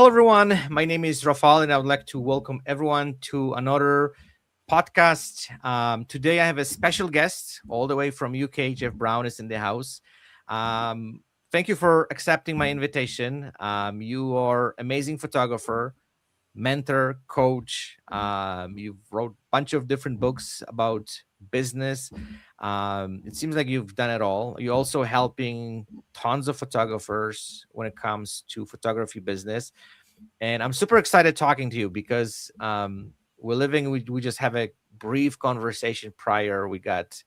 Hello, everyone. My name is Rafal, and I would like to welcome everyone to another podcast. Today, I have a special guest all the way from UK. Jeff Brown is in the house. Thank you for accepting my invitation. You are amazing photographer, mentor, coach. You've wrote a bunch of different books about business. It seems like you've done it all. You're also helping tons of photographers when it comes to photography business, and I'm super excited talking to you because we just have a brief conversation prior. We got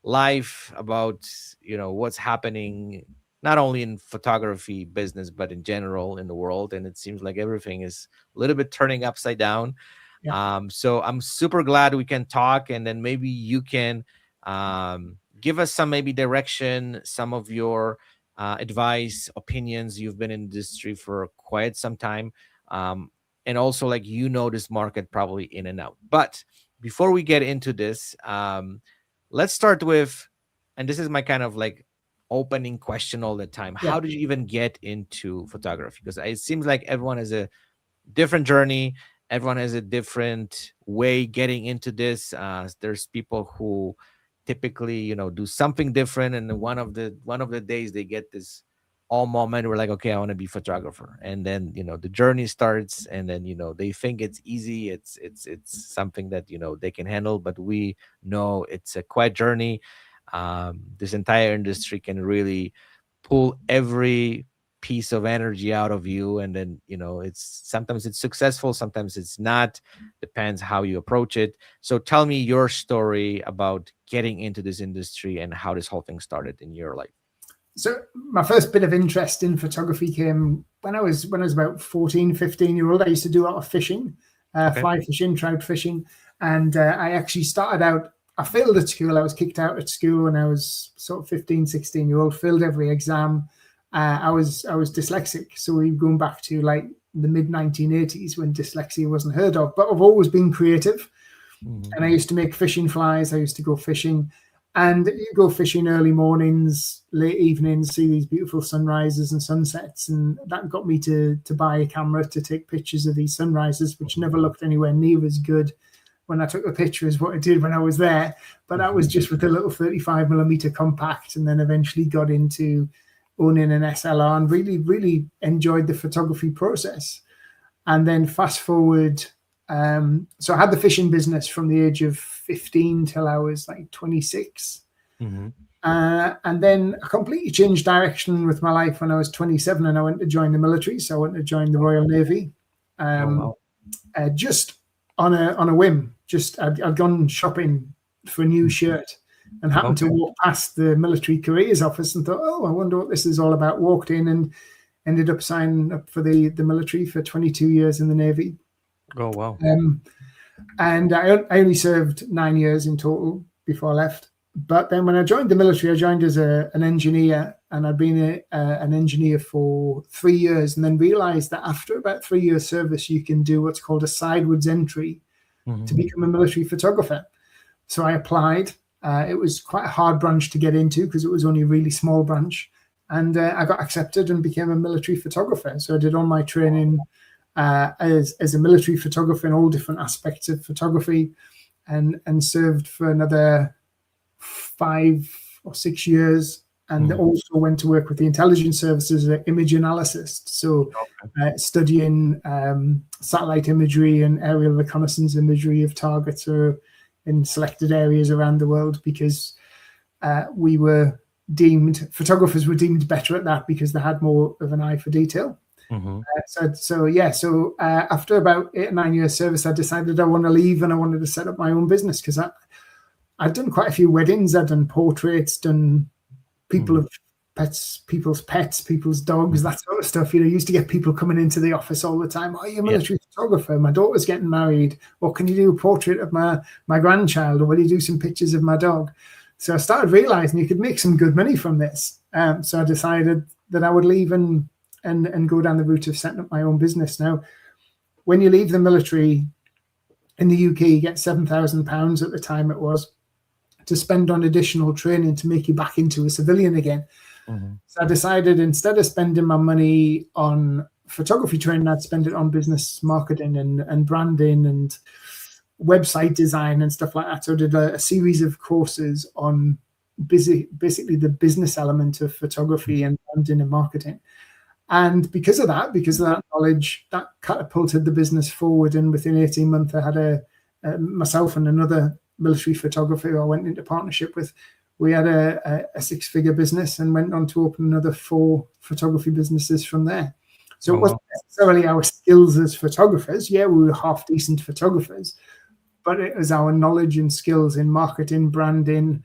live about what's happening not only in photography business but in general in the world, and it seems like everything is a little bit turning upside down. Yeah. So I'm super glad we can talk, and then maybe you can give us some maybe direction, some of your advice, opinions. You've been in the industry for quite some time, um, and also like this market probably in and out. But before we get into this, let's start with, and this is my kind of like opening question all the time. Yeah. How did you even get into photography? Because it seems like everyone has a different journey. Everyone has a different way getting into this. There's people who typically, do something different, and then one of the days they get this all moment. We're like, okay, I want to be photographer, and then the journey starts, and then they think it's easy. It's something that they can handle, but we know it's a quite journey. This entire industry can really pull every piece of energy out of you, and then it's sometimes it's successful, sometimes it's not, depends how you approach it. So tell me your story about getting into this industry and how this whole thing started in your life. So my first bit of interest in photography came when I was about 14, 15-year-old. I used to do a lot of fishing, Okay. fly fishing, trout fishing. And I actually started out, I failed at school. I was kicked out at school when I was sort of 15, 16-year-old, failed every exam. I was dyslexic. So we're going back to like the mid 1980s when dyslexia wasn't heard of, but I've always been creative. And I used to make fishing flies. I used to go fishing. And you go fishing early mornings, late evenings, see these beautiful sunrises and sunsets. And that got me to buy a camera to take pictures of these sunrises, which never looked anywhere near as good when I took the picture as what it did when I was there. But that was just with a little 35mm compact, and then eventually got into owning an SLR and really, really enjoyed the photography process. And then fast forward, so I had the fishing business from the age of 15 till I was like 26. And then I completely changed direction with my life when I was 27, and I went to join the military. So I went to join the Royal Navy, just on a whim. Just I'd gone shopping for a new shirt and happened to walk past the military careers office and thought, oh, I wonder what this is all about. Walked in and ended up signing up for the military for 22 years in the Navy. Oh, wow. And I only served 9 years in total before I left. But then when I joined the military, I joined as an engineer, and I'd been an engineer for 3 years, and then realized that after about 3 years service, you can do what's called a sidewards entry to become a military photographer. So I applied. It was quite a hard branch to get into because it was only a really small branch. And I got accepted and became a military photographer. So I did all my training as a military photographer in all different aspects of photography, and served for another 5 or 6 years, and also went to work with the intelligence services as an image analyst. So studying satellite imagery and aerial reconnaissance imagery of targets or in selected areas around the world, because photographers were deemed better at that because they had more of an eye for detail. So after about 8 or 9 years service, I decided I want to leave, and I wanted to set up my own business, because I'd done quite a few weddings. I'd done portraits, done people's pets, people's dogs, that sort of stuff. Used to get people coming into the office all the time. Oh, you're a military photographer. My daughter's getting married. Or can you do a portrait of my grandchild? Or will you do some pictures of my dog? So I started realizing you could make some good money from this. So I decided that I would leave and go down the route of setting up my own business. Now, when you leave the military in the UK, you get £7,000 at the time it was to spend on additional training to make you back into a civilian again. So I decided, instead of spending my money on photography training, I'd spend it on business marketing and branding and website design and stuff like that. So I did a series of courses on basically the business element of photography and branding and marketing. And because of that knowledge, that catapulted the business forward. And within 18 months, I had myself and another military photographer who I went into partnership with. We had a 6-figure business and went on to open another 4 photography businesses from there. So it wasn't necessarily our skills as photographers. Yeah, we were half decent photographers, but it was our knowledge and skills in marketing, branding,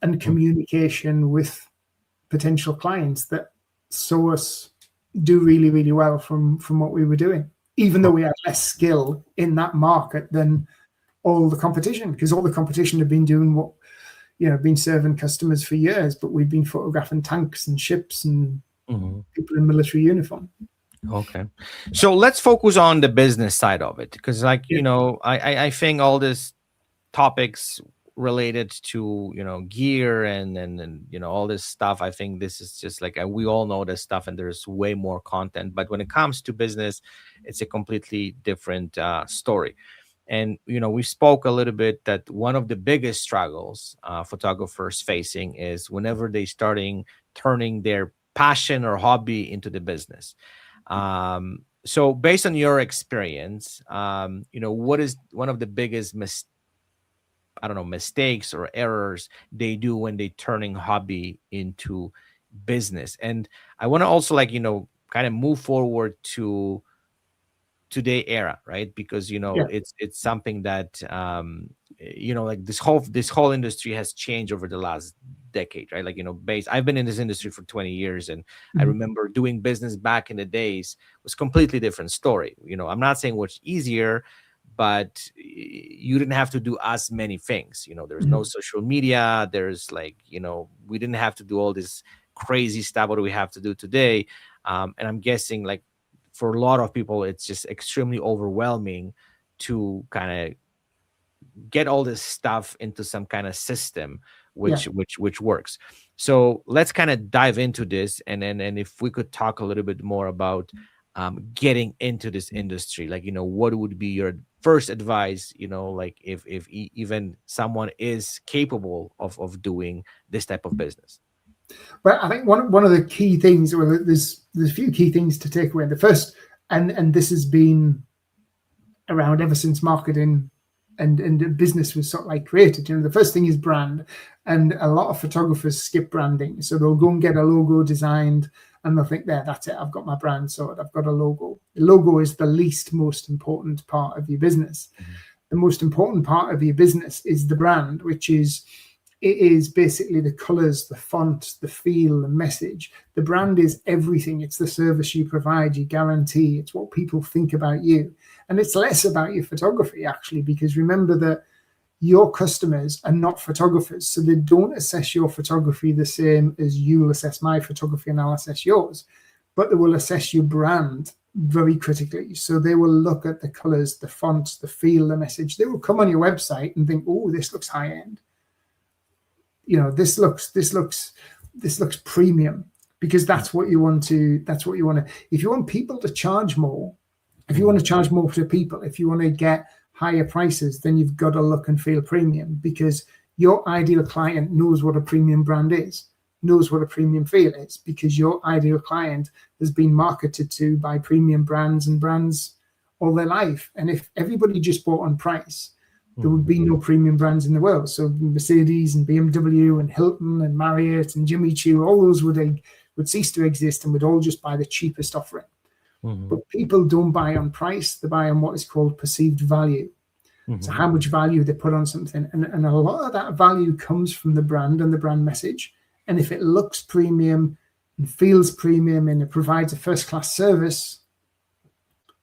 and communication with potential clients that saw us do really, really well from what we were doing, even though we had less skill in that market than all the competition, because all the competition had been doing what, been serving customers for years, but we've been photographing tanks and ships and people in military uniform. Okay. So let's focus on the business side of it, because I think all these topics related to, gear and all this stuff, I think this is just like, we all know this stuff and there's way more content, but when it comes to business, it's a completely different story. And, we spoke a little bit that one of the biggest struggles photographers facing is whenever they starting turning their passion or hobby into the business. So based on your experience, what is one of the biggest mistakes or errors they do when they turning hobby into business? And I want to also kind of move forward to today era, right? Because it's something that like this whole industry has changed over the last decade, right? I've been in this industry for 20 years, and I remember doing business back in the days was completely different story. I'm not saying what's easier, but you didn't have to do as many things. There's no social media. There's we didn't have to do all this crazy stuff what we have to do today. And I'm guessing for a lot of people, it's just extremely overwhelming to kind of get all this stuff into some kind of system which works. So let's kind of dive into this, and if we could talk a little bit more about getting into this industry, what would be your first advice, if even someone is capable of doing this type of business? Well, I think one of the key things, there's a few key things to take away. The first, and this has been around ever since marketing and business was sort of created. The first thing is brand, and a lot of photographers skip branding. So they'll go and get a logo designed, and they'll think, that's it, I've got my brand sorted, I've got a logo. The logo is the least most important part of your business. The most important part of your business is the brand, which is basically the colors, the font, the feel, the message. The brand is everything. It's the service you provide, you guarantee. It's what people think about you. And it's less about your photography, actually, because remember that your customers are not photographers. So they don't assess your photography the same as you'll assess my photography and I'll assess yours. But they will assess your brand very critically. So they will look at the colors, the fonts, the feel, the message. They will come on your website and think, oh, this looks high end. This looks premium, because that's what you want to. If you want people to charge more, if you want to charge more to people, if you want to get higher prices, then you've got to look and feel premium, because your ideal client knows what a premium brand is, knows what a premium feel is, because your ideal client has been marketed to by premium brands and brands all their life. And if everybody just bought on price, there would be no premium brands in the world. So Mercedes and BMW and Hilton and Marriott and Jimmy Choo, all those would cease to exist and would all just buy the cheapest offering. But people don't buy on price, they buy on what is called perceived value. So how much value they put on something. And a lot of that value comes from the brand and the brand message. And if it looks premium and feels premium and it provides a first-class service,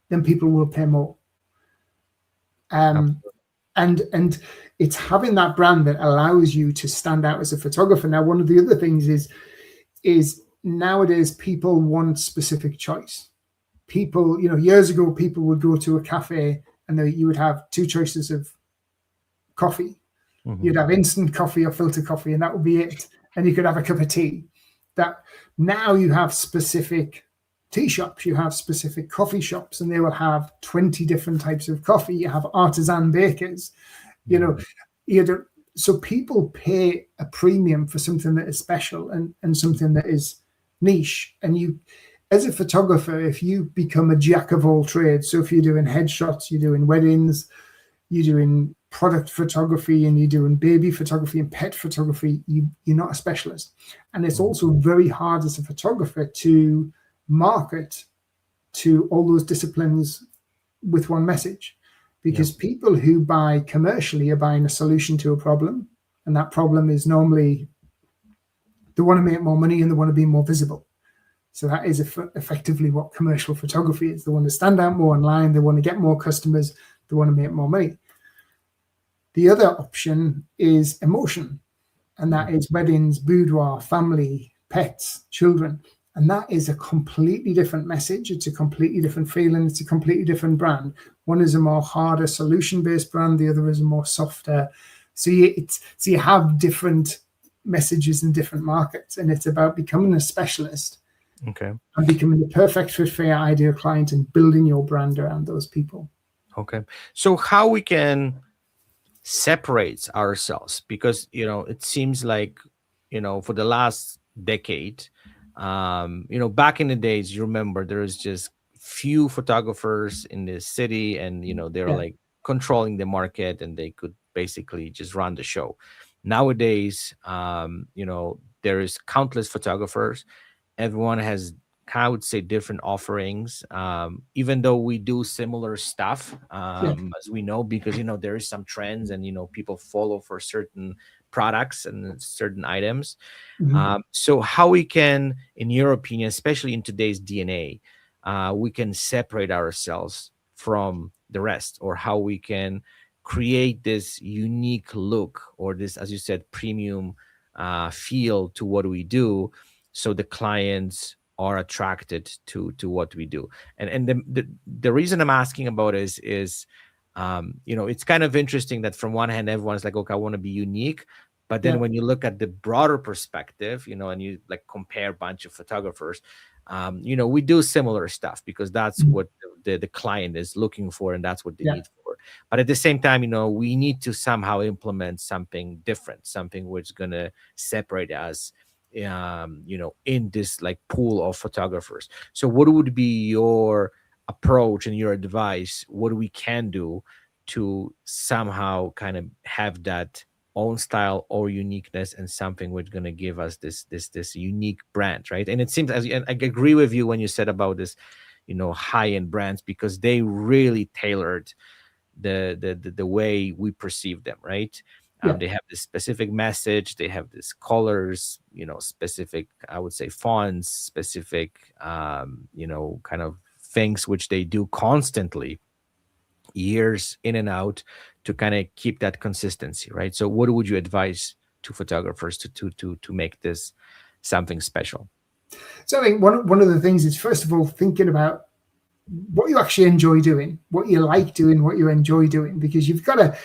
then people will pay more. And it's having that brand that allows you to stand out as a photographer. Now, one of the other things is nowadays people want specific choice. People, years ago, people would go to a cafe and you would have 2 choices of coffee. You'd have instant coffee or filter coffee, and that would be it. And you could have a cup of tea. That now you have specific tea shops, you have specific coffee shops, and they will have 20 different types of coffee. You have artisan bakers, you know, so people pay a premium for something that is special and something that is niche. And you, as a photographer, if you become a jack of all trades, so if you're doing headshots, you're doing weddings, you're doing product photography, and you're doing baby photography and pet photography, you're not a specialist. And it's also very hard as a photographer to market to all those disciplines with one message, because people who buy commercially are buying a solution to a problem, and that problem is normally they want to make more money and they want to be more visible. So that is effectively what commercial photography is. They want to stand out more online, they want to get more customers, they want to make more money. The other option is emotion, and that is weddings, boudoir, family, pets, children. And that is a completely different message. It's a completely different feeling. It's a completely different brand. One is a more harder solution-based brand. The other is a more softer. So you have different messages in different markets, and it's about becoming a specialist. Okay. And becoming the perfect fit for your ideal client and building your brand around those people. Okay. So how we can separate ourselves, because, it seems like, for the last decade, back in the days, you remember there was just few photographers in the city, and they're like controlling the market, and they could basically just run the show. Nowadays, there is countless photographers. Everyone has, I would say, different offerings, even though we do similar stuff, as we know, because there is some trends, and people follow for certain products and certain items. So how we can, in your opinion, especially in today's DNA, we can separate ourselves from the rest, or how we can create this unique look, or this, as you said, premium feel to what we do, so the clients are attracted to what we do. And the reason I'm asking about is it's kind of interesting that from one hand, everyone's like, okay, I want to be unique. But then when you look at the broader perspective, and you like compare a bunch of photographers, we do similar stuff, because that's what the client is looking for, and that's what they need for. But at the same time, we need to somehow implement something different, something which is going to separate us, in this like pool of photographers. So what would be your approach and your advice, what we can do to somehow kind of have that own style or uniqueness, and something which going to give us this unique brand, right? And it seems, and I agree with you when you said about this, high-end brands, because they really tailored the way we perceive them, right? They have this specific message, they have these colors, specific, I would say, fonts, specific, kind of things which they do constantly, years in and out, to kind of keep that consistency, right? So what would you advise to photographers to make this something special? So I think one of the things is, first of all, thinking about what you actually enjoy doing, what you like doing, what you enjoy doing, because you've got to...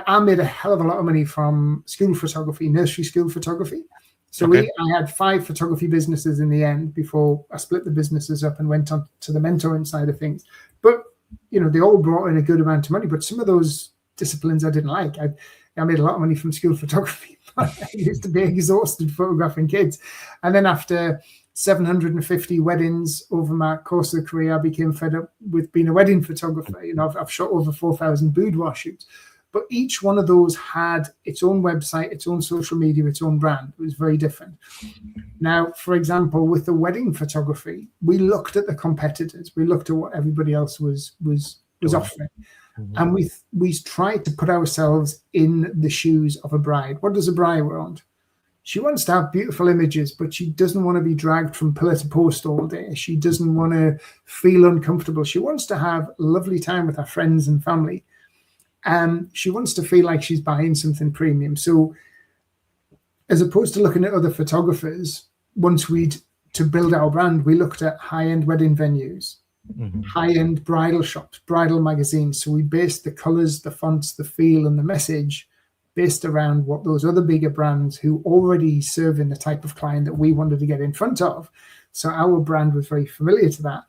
I made a hell of a lot of money from school photography, nursery school photography. So I had 5 photography businesses in the end before I split the businesses up and went on to the mentoring side of things. But, they all brought in a good amount of money. But some of those disciplines I didn't like. I made a lot of money from school photography, but I used to be exhausted photographing kids. And then after 750 weddings over my course of the career, I became fed up with being a wedding photographer. I've shot over 4,000 boudoir shoots. But each one of those had its own website, its own social media, its own brand. It was very different. Now, for example, with the wedding photography, we looked at the competitors. We looked at what everybody else was offering. And we tried to put ourselves in the shoes of a bride. What does a bride want? She wants to have beautiful images, but she doesn't want to be dragged from pillar to post all day. She doesn't want to feel uncomfortable. She wants to have a lovely time with her friends and family. She wants to feel like she's buying something premium. So as opposed to looking at other photographers, to build our brand, we looked at high-end wedding venues, high-end bridal shops, bridal magazines. So we based the colors, the fonts, the feel, and the message based around what those other bigger brands who already serve in the type of client that we wanted to get in front of. So our brand was very familiar to that.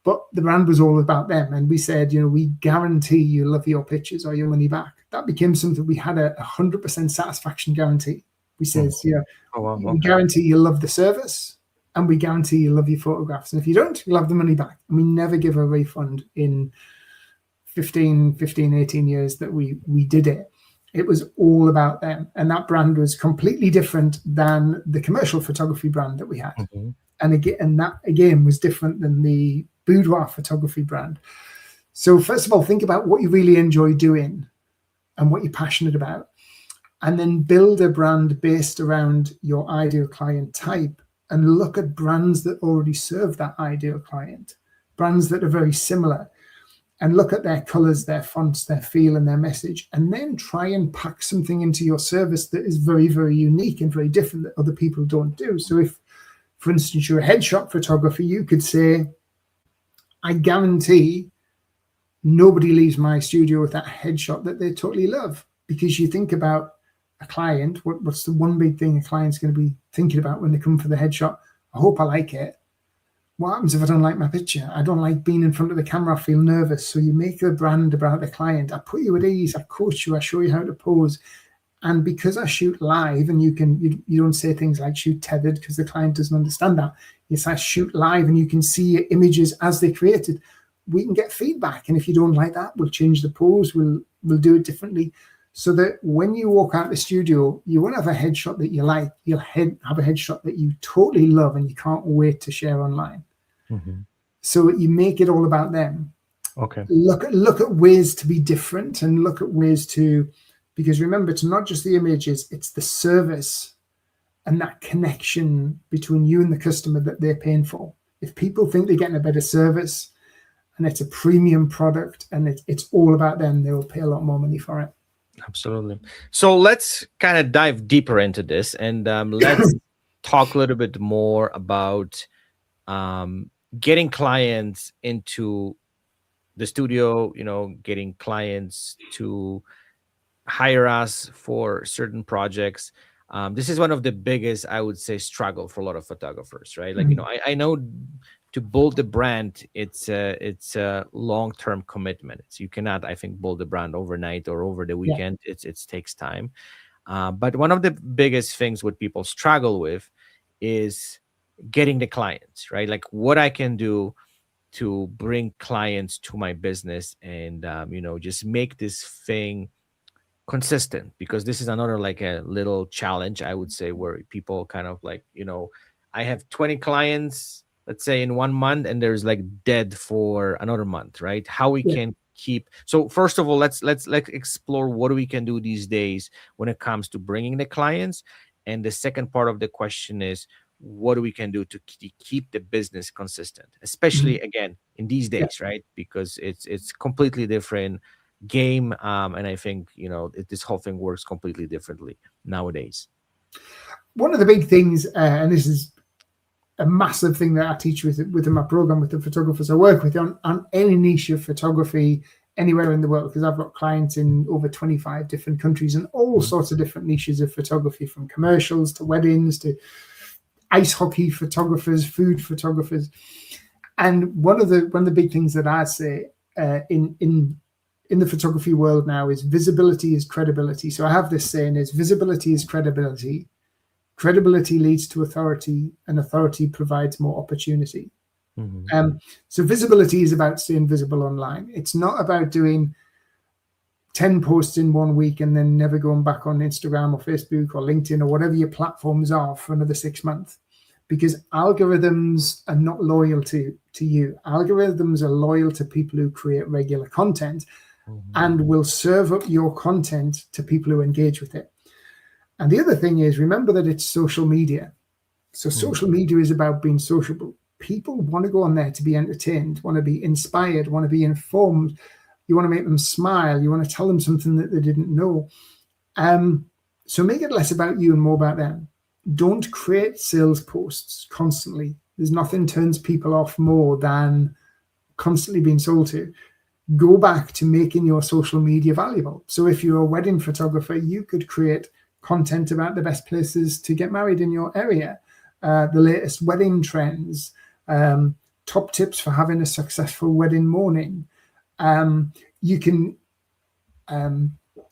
But the brand was all about them. And we said, we guarantee you love your pictures or your money back. That became something we had a 100% satisfaction guarantee. We says, we guarantee you love the service and we guarantee you love your photographs. And if you don't, you'll have the money back. And we never give a refund in 15, 18 years that we did it. It was all about them. And that brand was completely different than the commercial photography brand that we had. Mm-hmm. And that again was different than the boudoir photography brand. So first of all, think about what you really enjoy doing and what you're passionate about, and then build a brand based around your ideal client type and look at brands that already serve that ideal client, brands that are very similar, and look at their colors, their fonts, their feel, and their message, and then try and pack something into your service that is very, very unique and very different that other people don't do. So if, for instance, you're a headshot photographer, you could say, I guarantee nobody leaves my studio with that headshot that they totally love. Because you think about a client, what's the one big thing a client's going to be thinking about when they come for the headshot? I hope I like it. What happens if I don't like my picture? I don't like being in front of the camera. I feel nervous. So you make a brand about the client. I put you at ease. I coach you. I show you how to pose. And because I shoot live, and you don't say things like shoot tethered because the client doesn't understand that. Yes, I shoot live and you can see images as they're created. We can get feedback. And if you don't like that, we'll change the pose. We'll do it differently. So that when you walk out the studio, you won't have a headshot that you like. You'll have a headshot that you totally love and you can't wait to share online. Mm-hmm. So you make it all about them. Okay. Look at ways to be different and look at ways to, because remember, it's not just the images, it's the service and that connection between you and the customer that they're paying for. If people think they're getting a better service and it's a premium product and it's all about them, they will pay a lot more money for it. Absolutely. So let's kind of dive deeper into this, and let's talk a little bit more about getting clients into the studio, getting clients to hire us for certain projects. This is one of the biggest, I would say, struggle for a lot of photographers, right? Like, Mm-hmm. I know to build the brand, it's a long-term commitment. You cannot, I think, build the brand overnight or over the weekend. Yeah. It takes time. But one of the biggest things what people struggle with is getting the clients, right? Like what I can do to bring clients to my business and, just make this thing consistent, because this is another like a little challenge, I would say, where people kind of like, I have 20 clients, let's say in 1 month, and there's like dead for another month, right? How we can keep. So first of all, let's explore what we can do these days when it comes to bringing the clients. And the second part of the question is, what we can do to keep the business consistent, especially again in these days, right? Because it's completely different game, and I think this whole thing works completely differently nowadays. One of the big things, and this is a massive thing that I teach within my program with the photographers I work with on any niche of photography anywhere in the world, because I've got clients in over 25 different countries and all sorts of different niches of photography, from commercials to weddings to ice hockey photographers, food photographers. And one of the big things that I say in the photography world now is visibility is credibility. So I have this saying is visibility is credibility. Credibility leads to authority, and authority provides more opportunity. Mm-hmm. So visibility is about staying visible online. It's not about doing 10 posts in 1 week and then never going back on Instagram or Facebook or LinkedIn or whatever your platforms are for another 6 months, because algorithms are not loyal to you. Algorithms are loyal to people who create regular content and will serve up your content to people who engage with it. And the other thing is, remember that it's social media. So social media is about being sociable. People want to go on there to be entertained, want to be inspired, want to be informed. You want to make them smile. You want to tell them something that they didn't know. So make it less about you and more about them. Don't create sales posts constantly. There's nothing turns people off more than constantly being sold to. go back to making your social media valuable. So if you're a wedding photographer, you could create content about the best places to get married in your area, the latest wedding trends, top tips for having a successful wedding morning. You can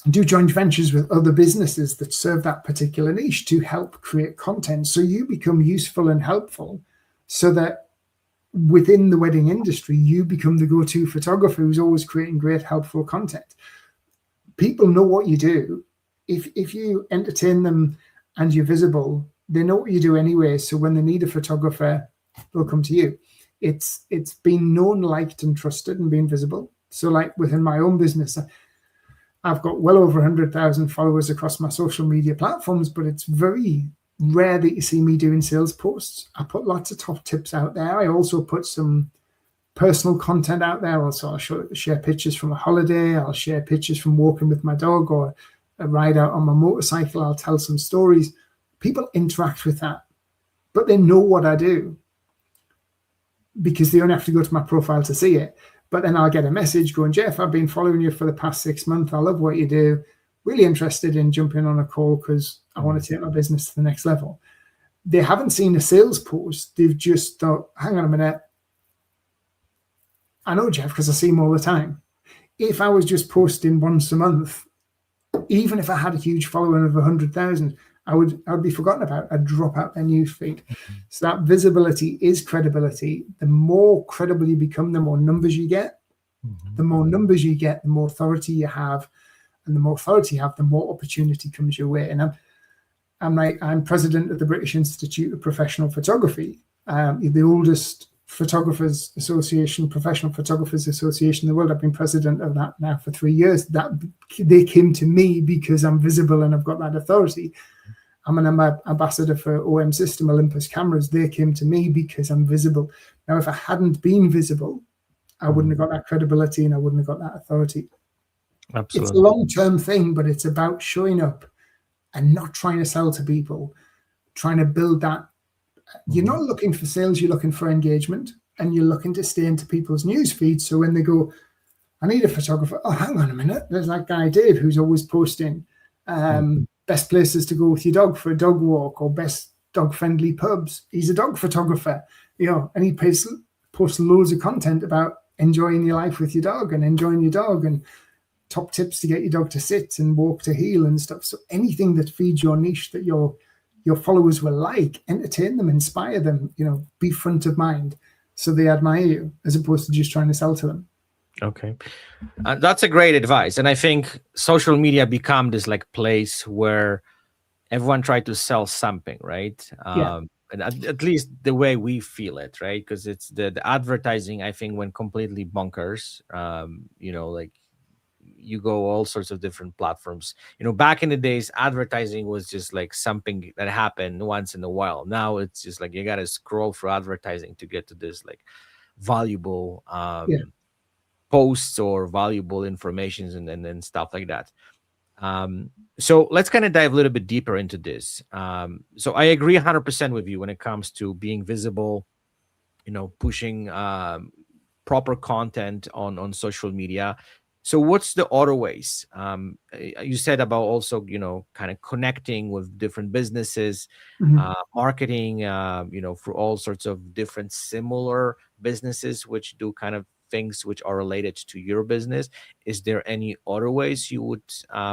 do joint ventures with other businesses that serve that particular niche to help create content. So you become useful and helpful, so that within the wedding industry, you become the go-to photographer who's always creating great, helpful content. People know what you do. If you entertain them and you're visible, they know what you do anyway. So when they need a photographer, they'll come to you. It's been known, liked, and trusted, and been visible. So like within my own business, I've got well over 100,000 followers across my social media platforms, but it's very rare that you see me doing sales posts. I put lots of top tips out there. I also put some personal content out there. Also, I'll share pictures from a holiday. I'll share pictures from walking with my dog or a ride out on my motorcycle. I'll tell some stories. People interact with that, but they know what I do because they only have to go to my profile to see it. But then I'll get a message going, Jeff, I've been following you for the past 6 months. I love what you do. Really interested in jumping on a call because I want to take my business to the next level. They haven't seen a sales post. They've just thought, hang on a minute. I know Jeff because I see him all the time. If I was just posting once a month, even if I had a huge following of 100,000, I would be forgotten about. I'd drop out their newsfeed. So that visibility is credibility. The more credible you become, the more numbers you get. The more numbers you get, the more authority you have. And the more authority you have, the more opportunity comes your way. And I'm president of the British Institute of Professional Photography, the oldest photographers association, professional photographers association in the world. I've been president of that now for 3 years. That they came to me because I'm visible and I've got that authority. I'm an ambassador for OM System, Olympus Cameras. They came to me because I'm visible. Now, if I hadn't been visible, I wouldn't have got that credibility and I wouldn't have got that authority. Absolutely. It's a long-term thing, but it's about showing up and not trying to sell to people, trying to build that. You're not looking for sales, you're looking for engagement, and you're looking to stay into people's news feeds. So when they go, I need a photographer. Oh, hang on a minute. There's that guy, Dave, who's always posting best places to go with your dog for a dog walk or best dog-friendly pubs. He's a dog photographer, and he posts loads of content about enjoying your life with your dog and enjoying your dog and top tips to get your dog to sit and walk to heel and stuff. So anything that feeds your niche that your followers will like, entertain them, inspire them, be front of mind so they admire you as opposed to just trying to sell to them. Okay. That's a great advice. And I think social media become this like place where everyone tried to sell something, right? And at least the way we feel it, right? Because it's the advertising, I think, went completely bonkers. Like you go all sorts of different platforms. Back in the days, advertising was just like something that happened once in a while. Now it's just like you got to scroll through advertising to get to this like valuable posts or valuable informations and stuff like that. So let's kind of dive a little bit deeper into this. So I agree 100% with you when it comes to being visible, pushing proper content on social media. So what's the other ways? You said about also, kind of connecting with different businesses, marketing, for all sorts of different similar businesses, which do kind of things which are related to your business. Is there any other ways you would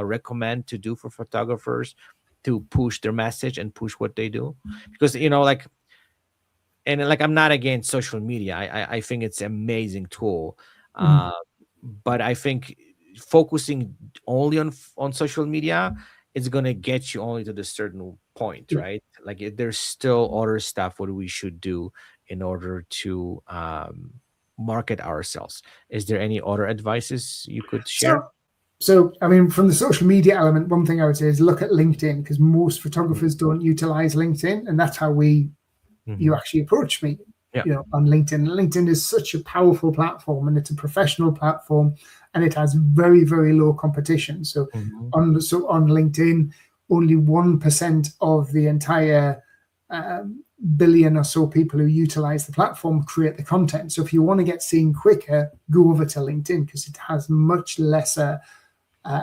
recommend to do for photographers to push their message and push what they do? Because, I'm not against social media. I think it's an amazing tool. But I think focusing only on social media is going to get you only to the certain point, right? Like there's still other stuff what we should do in order to market ourselves. Is there any other advices you could share? So, I mean, from the social media element, one thing I would say is look at LinkedIn, because most photographers don't utilize LinkedIn, and that's how you actually approach me. On LinkedIn. LinkedIn is such a powerful platform, and it's a professional platform, and it has very, very low competition. So on LinkedIn, only 1% of the entire billion or so people who utilize the platform create the content. So if you want to get seen quicker, go over to LinkedIn because it has much lesser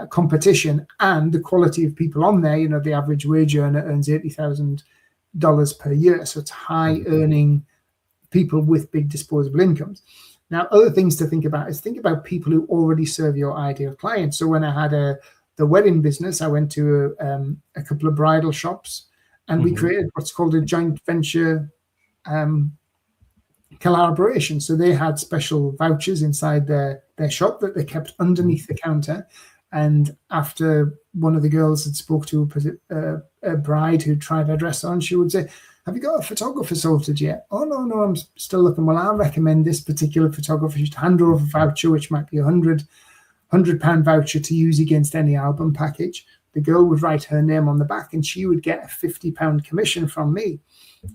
competition, and the quality of people on there. The average wage earner earns $80,000 per year. So it's high earning people with big disposable incomes. Now, other things to think about is think about people who already serve your ideal client. So when I had the wedding business, I went to a couple of bridal shops, and we created what's called a joint venture collaboration. So they had special vouchers inside their shop that they kept underneath the counter. And after one of the girls had spoke to a bride who tried her dress on, she would say, "Have you got a photographer sorted yet?" "Oh, no, I'm still looking." "Well, I recommend this particular photographer." She'd hand over a voucher, which might be £100 voucher to use against any album package. The girl would write her name on the back, and she would get a £50 commission from me.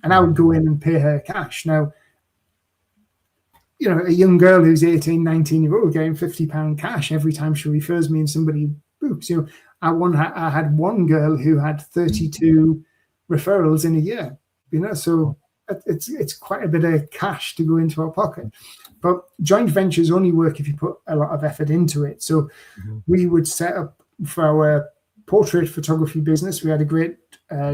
And I would go in and pay her cash. Now, a young girl who's 18, 19-year-old getting £50 cash every time she refers me and somebody books. I had one girl who had 32 referrals in a year. So it's quite a bit of cash to go into our pocket. But joint ventures only work if you put a lot of effort into it. So we would set up for our portrait photography business. We had a great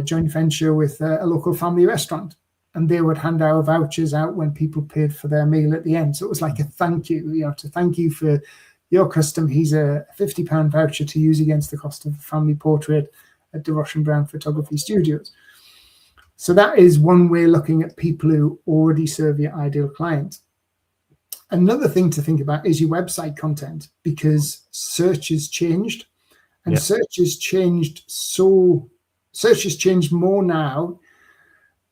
joint venture with a local family restaurant, and they would hand our vouchers out when people paid for their meal at the end. So it was like a thank you, to thank you for your custom. Here's a £50 voucher to use against the cost of a family portrait at the Rush and Brown Photography Studios. So that is one way looking at people who already serve your ideal client. Another thing to think about is your website content, because search has changed, and search has changed more now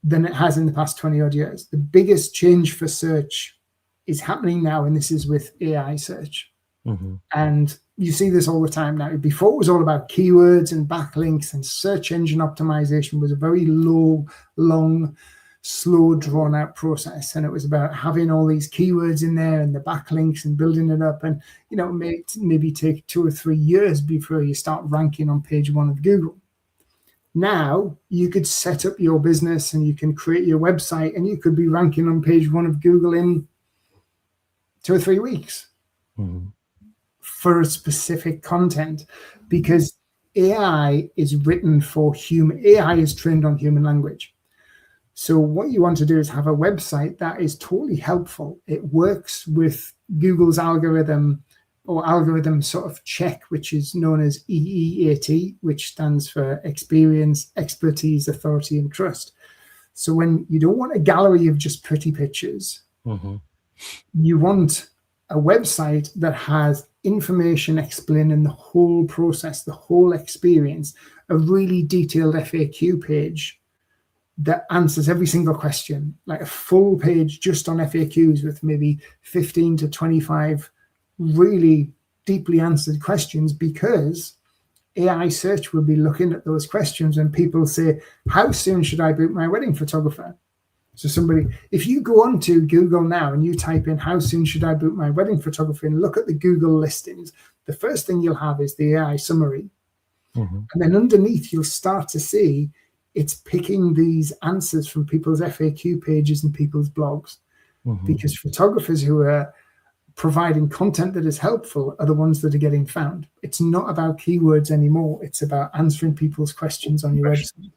than it has in the past 20 odd years. The biggest change for search is happening now, and this is with AI search. And you see this all the time now. Before, it was all about keywords and backlinks, and search engine optimization was a very long, slow, drawn out process. And it was about having all these keywords in there and the backlinks and building it up. And, maybe take 2 or 3 years before you start ranking on page 1 of Google. Now you could set up your business and you can create your website, and you could be ranking on page 1 of Google in 2 or 3 weeks for a specific content, because AI is written for human. AI is trained on human language. So what you want to do is have a website that is totally helpful. It works with Google's algorithm sort of check, which is known as EEAT, which stands for experience, expertise, authority, and trust. So when you don't want a gallery of just pretty pictures, you want a website that has information explaining the whole process, the whole experience, a really detailed FAQ page that answers every single question, like a full page just on FAQs with maybe 15 to 25 really deeply answered questions, because AI search will be looking at those questions when people say, "How soon should I book my wedding photographer?" So if you go onto Google now and you type in, "How soon should I book my wedding photographer?" and look at the Google listings, the first thing you'll have is the AI summary. And then underneath, you'll start to see it's picking these answers from people's FAQ pages and people's blogs, because photographers who are providing content that is helpful are the ones that are getting found. It's not about keywords anymore. It's about answering people's questions on your website.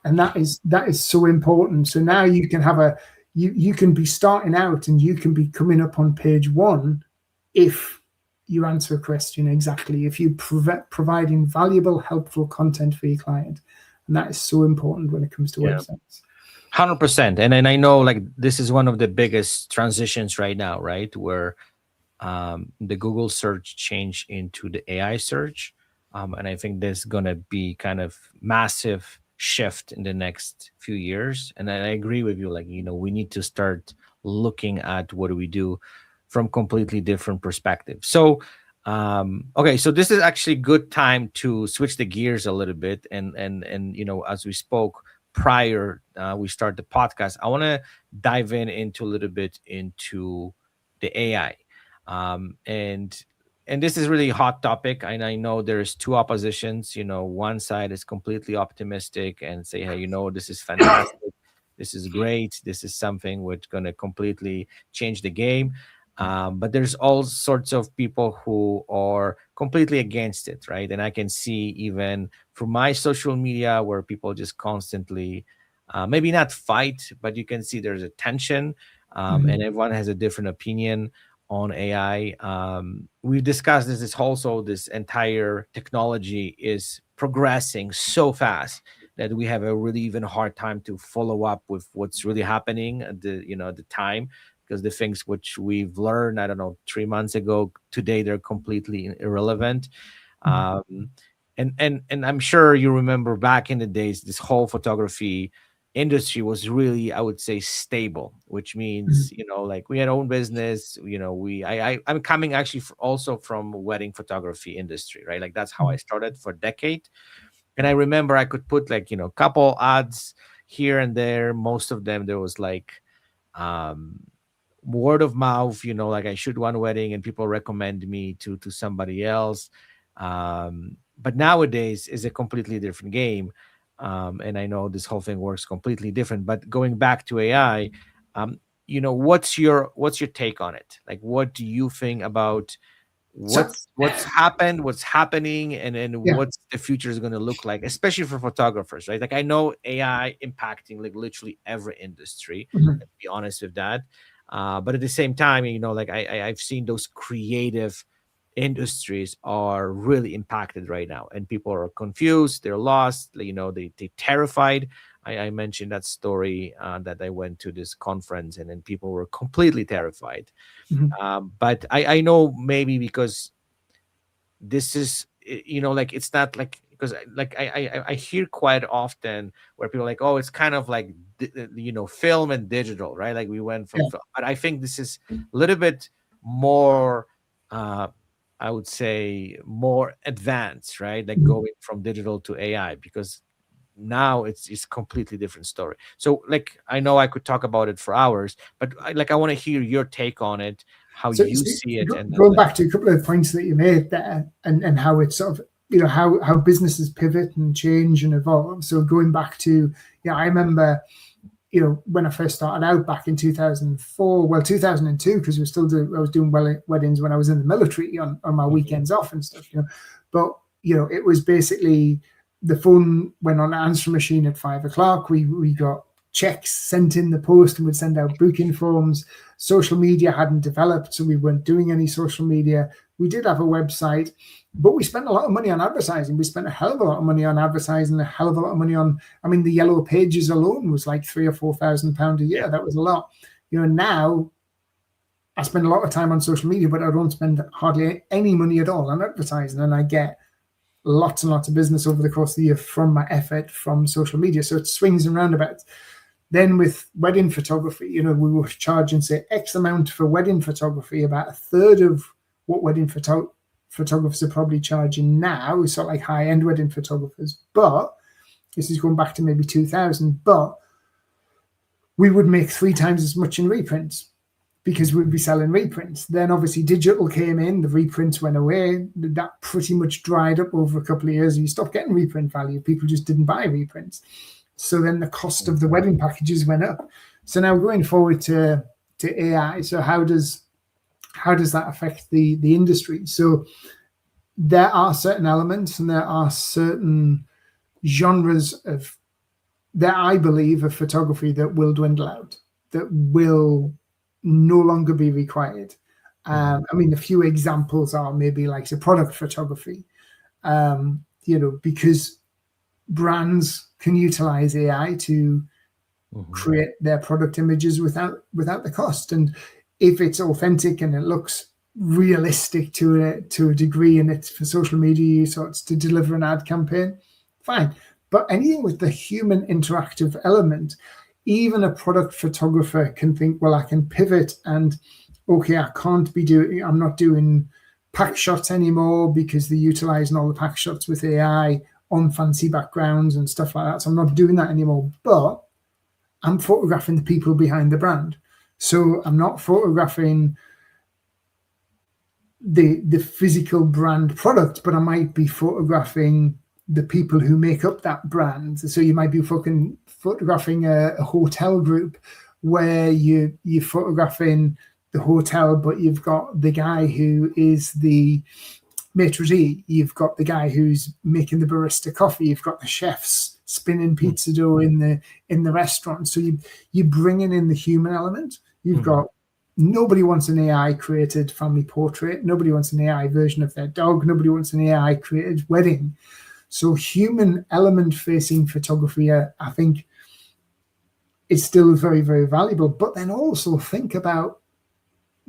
And that is so important. So now you can have you can be starting out and you can be coming up on page 1 if you answer a question exactly, if you providing valuable, helpful content for your client. And that is so important when it comes to websites. 100%. And I know, like, this is one of the biggest transitions right now, right? Where the Google search changed into the AI search. And I think there's going to be kind of massive shift in the next few years. And I agree with you, like, we need to start looking at what do we do from completely different perspective. So, okay, so this is actually good time to switch the gears a little bit. And as we spoke prior, we start the podcast, I want to dive into a little bit into the AI. And this is really a hot topic. And I know there's two oppositions. One side is completely optimistic and say, hey, this is fantastic. this is great, this is something which going to completely change the game. But there's all sorts of people who are completely against it, right? And I can see even from my social media where people just constantly, maybe not fight, but you can see there's a tension, and everyone has a different opinion on AI. We've discussed this. This also, this entire technology is progressing so fast that we have a really even hard time to follow up with what's really happening at the time, because the things which we've learned, I don't know, 3 months ago, today they're completely irrelevant. And I'm sure you remember back in the days, this whole photography industry was really, I would say, stable, which means, like we had own business, I'm coming actually also from wedding photography industry, right? Like that's how I started for a decade. And I remember I could put like, couple ads here and there. Most of them, there was like, word of mouth, like I shoot one wedding and people recommend me to somebody else. But nowadays is a completely different game. And I know this whole thing works completely different. But going back to AI, what's your take on it? Like, what do you think about So what's happened, what's happening, and yeah, what's the future is going to look like, especially for photographers, right? Like I know AI impacting like literally every industry. Let's be honest with that. But at the same time, like I've seen those creative industries are really impacted right now, and people are confused, they're lost, they terrified. I mentioned that story, that I went to this conference and then people were completely terrified. But I know maybe because this is, like it's not like, because I hear quite often where people are like, oh, it's kind of like film and digital, right? Like we went from yeah. but I think this is a little bit more, I would say more advanced, right? Like going from digital to AI, because now it's completely different story. So like I know I could talk about it for hours, but I want to hear your take on it, how So, you see it, and going like, back to a couple of points that you made there, and how it's sort of, how businesses pivot and change and evolve. So going back to, I remember, when I first started out back in 2004, well, 2002, because I was doing weddings when I was in the military on my weekends off and stuff, But, it was basically the phone went on answer machine at 5 o'clock. We got checks sent in the post and would send out booking forms. Social media hadn't developed, so we weren't doing any social media. We did have a website, but we spent a lot of money on advertising. We spent a hell of a lot of money on advertising, a hell of a lot of money on, the Yellow Pages alone was like £3,000 or £4,000 a year. Yeah. That was a lot. Now I spend a lot of time on social media, but I don't spend hardly any money at all on advertising, and I get lots and lots of business over the course of the year from my effort from social media. So it swings and roundabouts. Then with wedding photography, we were charging, say, X amount for wedding photography, about a third of what wedding photographers are probably charging now, so like high-end wedding photographers. But this is going back to maybe 2000, but we would make 3 times as much in reprints because we'd be selling reprints. Then obviously digital came in, the reprints went away. That pretty much dried up over a couple of years. You stopped getting reprint value. People just didn't buy reprints. So then the cost of the wedding packages went up. So now going forward to AI, so how does that affect the industry? So there are certain elements and there are certain genres that I believe of photography that will dwindle out, that will no longer be required. A few examples are maybe like the product photography, because brands can utilize AI to create their product images without the cost. And if it's authentic and it looks realistic to a degree, and it's for social media, so it's to deliver an ad campaign, fine. But anything with the human interactive element, even a product photographer can think, well, I can pivot and, okay, I'm not doing pack shots anymore because they're utilizing all the pack shots with AI on fancy backgrounds and stuff like that. So I'm not doing that anymore, but I'm photographing the people behind the brand. So I'm not photographing the physical brand product, but I might be photographing the people who make up that brand. So you might be photographing a hotel group where you're photographing the hotel, but you've got the guy who is the maitre d', you've got the guy who's making the barista coffee, you've got the chefs spinning pizza dough in the restaurant. So you're bringing in the human element. You've got, nobody wants an AI created family portrait, nobody wants an AI version of their dog, nobody wants an AI created wedding. So human element facing photography, I think, is still very, very valuable. But then also think about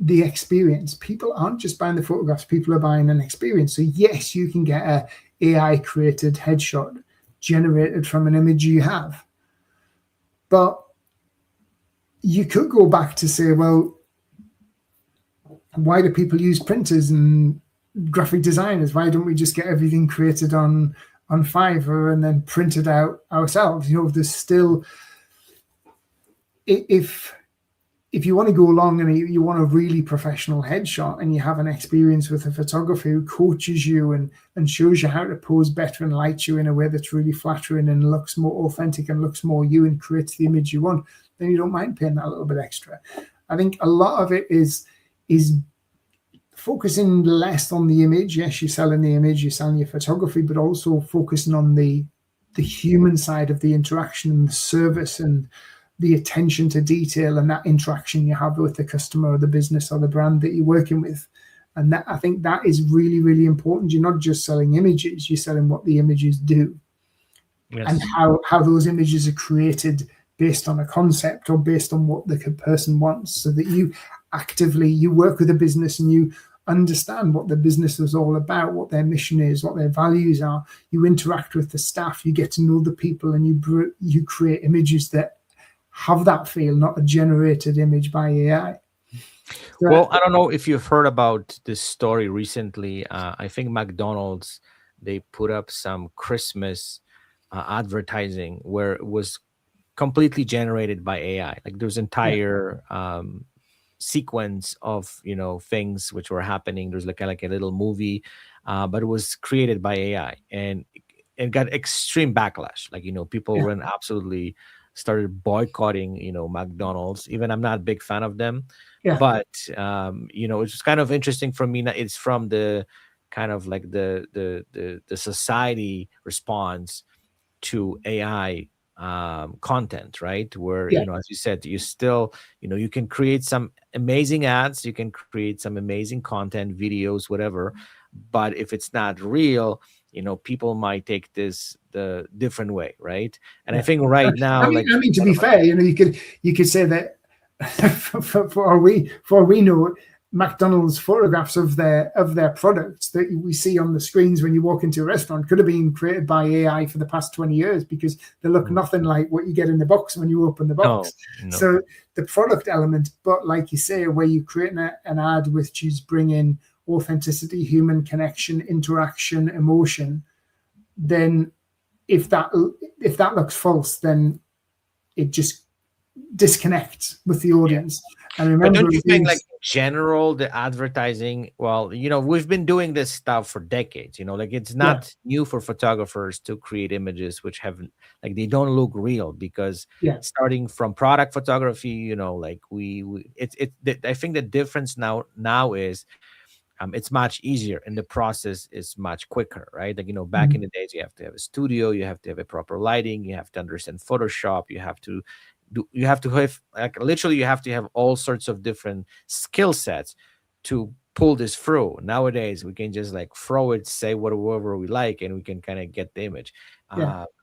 the experience. People aren't just buying the photographs, people are buying an experience. So yes, you can get a AI created headshot generated from an image you have, but you could go back to say, well, why do people use printers and graphic designers? Why don't we just get everything created on Fiverr and then printed out ourselves? There's still, if you want to go along and you want a really professional headshot and you have an experience with a photographer who coaches you and shows you how to pose better and light you in a way that's really flattering and looks more authentic and looks more you and creates the image you want, then you don't mind paying that little bit extra. I think a lot of it is focusing less on the image. Yes, you're selling the image, you're selling your photography, but also focusing on the human side of the interaction and the service and the attention to detail and that interaction you have with the customer or the business or the brand that you're working with. And that, I think that is really, really important. You're not just selling images, you're selling what the images do. Yes. And how those images are created based on a concept or based on what the person wants, so that you work with a business and you understand what the business is all about, what their mission is, what their values are. You interact with the staff, you get to know the people, and you create images that have that feel, not a generated image by AI. So, well, I don't know if you've heard about this story recently. I think McDonald's, they put up some Christmas advertising where it was completely generated by AI. Like there's entire sequence of things which were happening. There's like a little movie, but it was created by AI, and it got extreme backlash. Like people went absolutely started boycotting McDonald's. Even I'm not a big fan of them, but it's just kind of interesting for me. It's from the kind of like the society response to AI content, right? Where as you said, you still you can create some amazing ads, you can create some amazing content, videos, whatever, but if it's not real, people might take this the different way, right? And I think right now, I mean, to be fair, you could say that for we know, McDonald's photographs of their products that we see on the screens when you walk into a restaurant could have been created by AI for the past 20 years because they look nothing like what you get in the box when you open the box. No. So the product element, but like you say, where you create an ad which is bringing authenticity, human connection, interaction, emotion, then if that looks false, then it just disconnects with the audience. And remember, but don't you think, like in general, the advertising? Well, we've been doing this stuff for decades. Like it's not new for photographers to create images which haven't, like, they don't look real because starting from product photography, like I think the difference now is. It's much easier and the process is much quicker, right? Like, back in the days, you have to have a studio, you have to have a proper lighting, you have to understand Photoshop, you have to have, like, literally you have to have all sorts of different skill sets to pull this through. Nowadays, we can just like throw it, say whatever we like, and we can kind of get the image.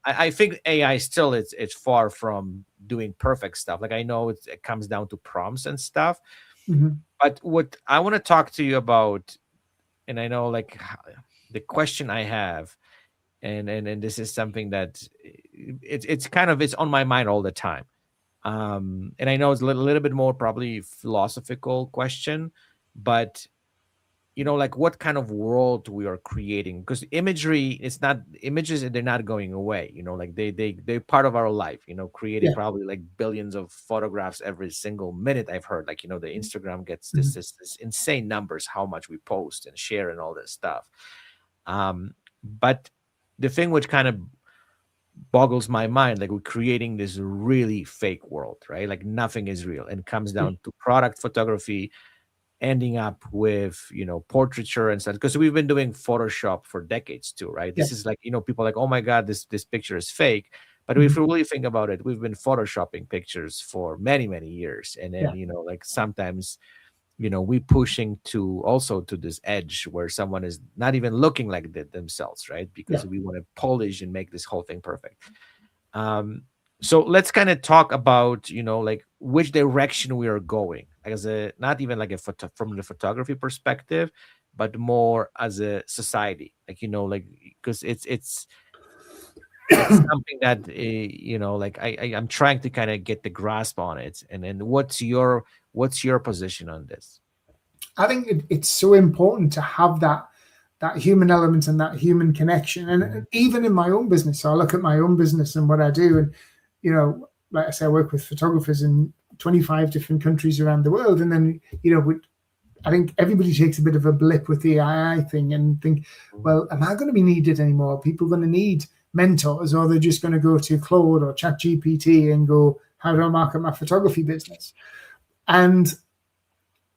I think AI still, it's far from doing perfect stuff. Like I know it comes down to prompts and stuff. But what I want to talk to you about, and I know like the question I have, and this is something that it's on my mind all the time. And I know it's a little bit more probably philosophical question, but like what kind of world we are creating, because images, they're not going away, like they're part of our life, creating probably like billions of photographs every single minute. I've heard, like, the Instagram gets this insane numbers, how much we post and share and all this stuff. But the thing which kind of boggles my mind, like we're creating this really fake world, right? Like nothing is real, and it comes down to product photography, ending up with portraiture and stuff, because we've been doing Photoshop for decades too, right? This is like, people are like, oh my god, this picture is fake, but if you really think about it, we've been photoshopping pictures for many years, and then like sometimes we pushing to also to this edge where someone is not even looking like themselves, right? Because we want to polish and make this whole thing perfect. So let's kind of talk about like which direction we are going, as a not even like from the photography perspective, but more as a society, like like, because it's something that like I'm trying to kind of get the grasp on it. And then what's your position on this? I think it's so important to have that human element and that human connection. And even in my own business, so I look at my own business and what I do, and like I say, I work with photographers in 25 different countries around the world. And then I think everybody takes a bit of a blip with the AI thing and think, well, am I going to be needed anymore? Are people going to need mentors, or they're just going to go to Claude or ChatGPT and go, how do I market my photography business? And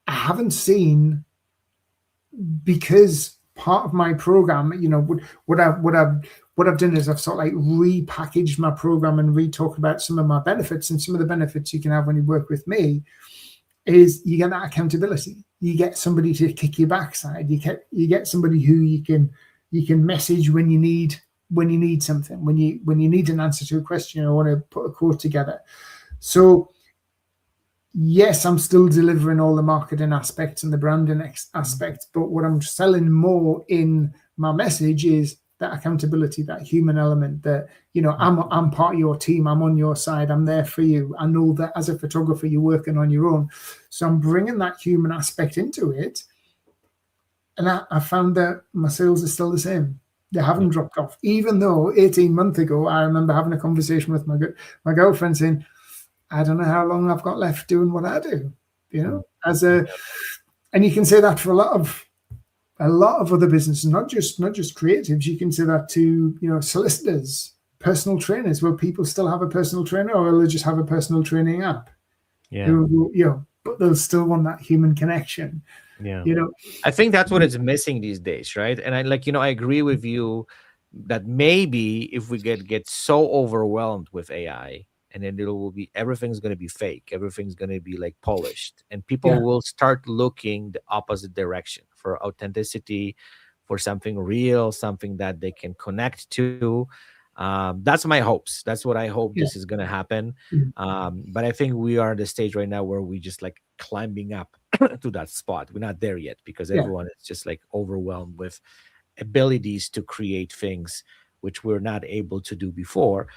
I haven't seen, because part of my program, what I've done is I've sort of like repackaged my program and re-talked about some of my benefits. And some of the benefits you can have when you work with me is you get that accountability. You get somebody to kick your backside. You get somebody who you can message when you need something, when you need an answer to a question or want to put a quote together. So yes, I'm still delivering all the marketing aspects and the branding aspects, but what I'm selling more in my message is that accountability, that human element, that I'm part of your team, I'm on your side, I'm there for you. I know that as a photographer you're working on your own, so I'm bringing that human aspect into it. And I found that my sales are still the same. They haven't dropped off, even though 18 months ago I remember having a conversation with my girlfriend saying, I don't know how long I've got left doing what I do, and you can say that for a lot of other businesses, not just creatives. You can say that to solicitors, personal trainers, where people still have a personal trainer, or they just have a personal training app. But they'll still want that human connection. I think that's what is missing these days, right? And I agree with you that maybe if we get so overwhelmed with AI, and then everything's going to be fake, everything's going to be like polished, and people will start looking the opposite direction for authenticity, for something real, something that they can connect to. That's my hopes. That's what I hope this is going to happen. But I think we are at the stage right now where we just like climbing up to that spot. We're not there yet, because everyone is just like overwhelmed with abilities to create things which we're not able to do before.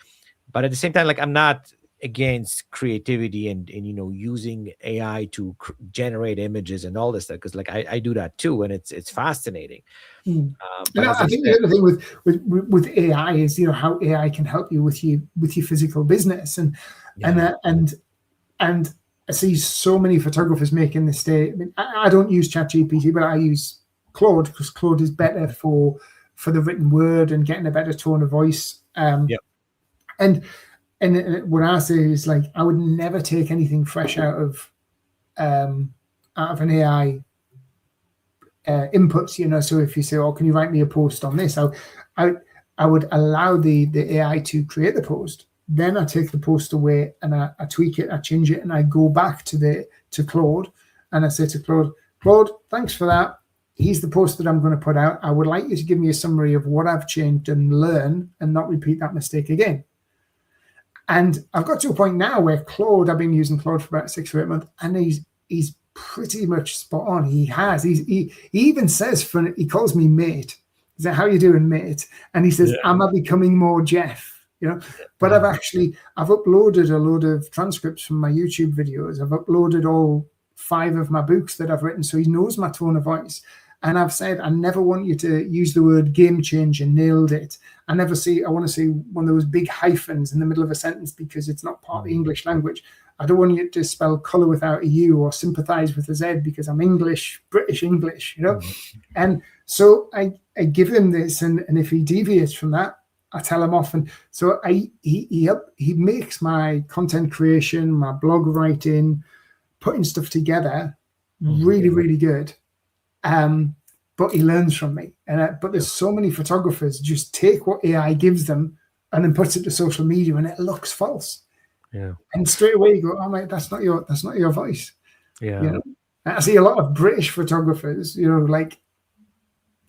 But at the same time, like, I'm not against creativity and using AI to generate images and all this stuff, because like I do that too, and it's fascinating. But I think the other thing with AI is how AI can help you with your physical business, and I see so many photographers making this mistake. I mean, I don't use ChatGPT, but I use Claude, because Claude is better for the written word and getting a better tone of voice. And what I say is, like, I would never take anything fresh out of an AI inputs. So if you say, "Oh, can you write me a post on this?" I would allow the AI to create the post. Then I take the post away and I tweak it, I change it, and I go back to Claude, and I say to Claude, thanks for that. Here's the post that I'm going to put out. I would like you to give me a summary of what I've changed and learn and not repeat that mistake again. And I've got to a point now where Claude, I've been using Claude for about 6 or 8 months, and he's pretty much spot on. He even says, he calls me mate. He says, "How you doing, mate?" And he says, "Am I becoming more Jeff?" But I've uploaded a load of transcripts from my YouTube videos. I've uploaded all 5 of my books that I've written, so he knows my tone of voice. And I've said, I never want you to use the word game changer, nailed it. I want to see one of those big hyphens in the middle of a sentence because it's not part of the English language. I don't want you to spell color without a U or sympathize with a Z because I'm English, British English, you know? And so I give him this, and if he deviates from that, I tell him off. And so he makes my content creation, my blog writing, putting stuff together really, really good. But he learns from me. But there's so many photographers just take what AI gives them and then puts it to social media, and it looks false. Yeah. And straight away you go, oh mate, that's not your voice. Yeah. You know? I see a lot of British photographers, you know, like,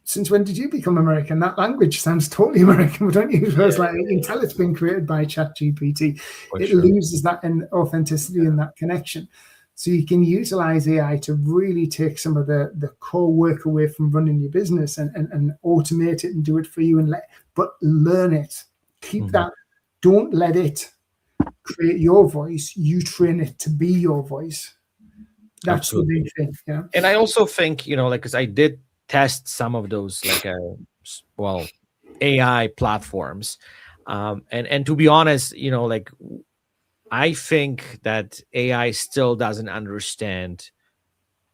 since when did you become American? That language sounds totally American, don't you? It's like, you can tell it's been created by ChatGPT. It loses that authenticity and that connection. So you can utilize AI to really take some of the core work away from running your business and automate it and do it for you, but learn it. Keep that. Don't let it create your voice. You train it to be your voice. That's the big thing. Yeah. And I also think, you know, like, because I did test some of those like AI platforms, and to be honest, you know, like, I think that AI still doesn't understand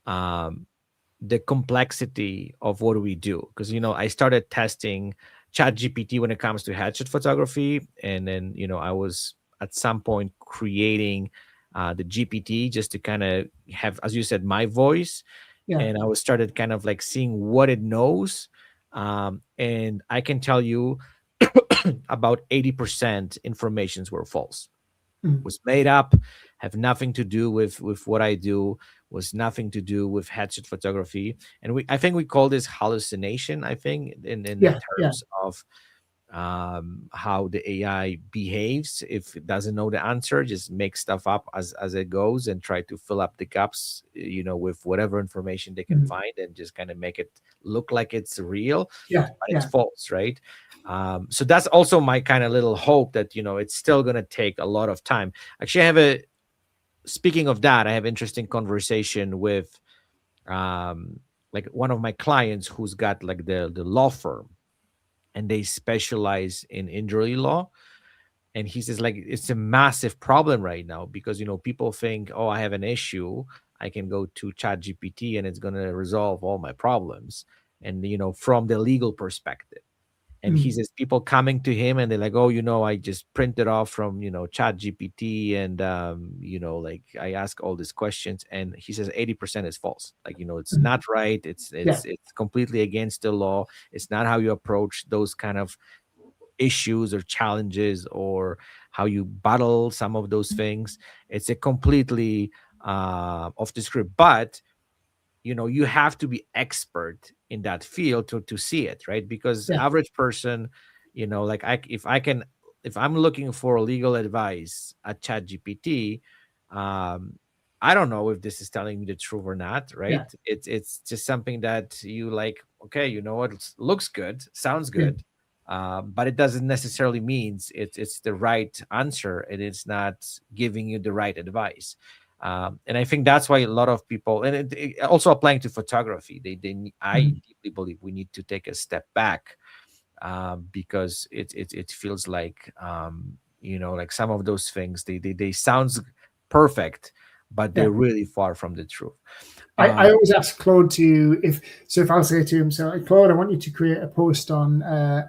the complexity of what we do, because, you know, I started testing ChatGPT when it comes to headshot photography, and then, you know, I was at some point creating the GPT just to kind of have, as you said, my voice. Yeah. And I was started kind of like seeing what it knows. And I can tell you about 80% informations were false, was made up, have nothing to do with what I do, was nothing to do with headshot photography. And I think we call this hallucination, I think, in terms of how the AI behaves. If it doesn't know the answer, just make stuff up as it goes and try to fill up the gaps, you know, with whatever information they can find, and just kind of make it look like it's real, but it's false, right? So that's also my kind of little hope that, you know, it's still going to take a lot of time. Actually, speaking of that, I have interesting conversation with like one of my clients who's got like the law firm, and they specialize in injury law. And he says, like, it's a massive problem right now because, you know, people think, oh, I have an issue, I can go to ChatGPT and it's going to resolve all my problems. And, you know, from the legal perspective. And he says people coming to him and they're like, oh, you know, I just printed off from, you know, ChatGPT and, you know, like I ask all these questions. And he says 80% is false. Like, you know, it's not right. It's completely against the law. It's not how you approach those kind of issues or challenges or how you battle some of those things. It's a completely off the script. But, you know, you have to be expert in that field to see it, right? Because average person, you know, like if I'm looking for legal advice at ChatGPT, I don't know if this is telling me the truth or not, right? It's just something that you like, okay, you know what, it looks good, sounds good, but it doesn't necessarily means it's the right answer, and it's not giving you the right advice. And I think that's why a lot of people, and it also applying to photography, I deeply believe we need to take a step back, because it feels like, you know, like some of those things, they sounds perfect, but they're really far from the truth. I always ask Claude if I'll say to him, so Claude, I want you to create a post on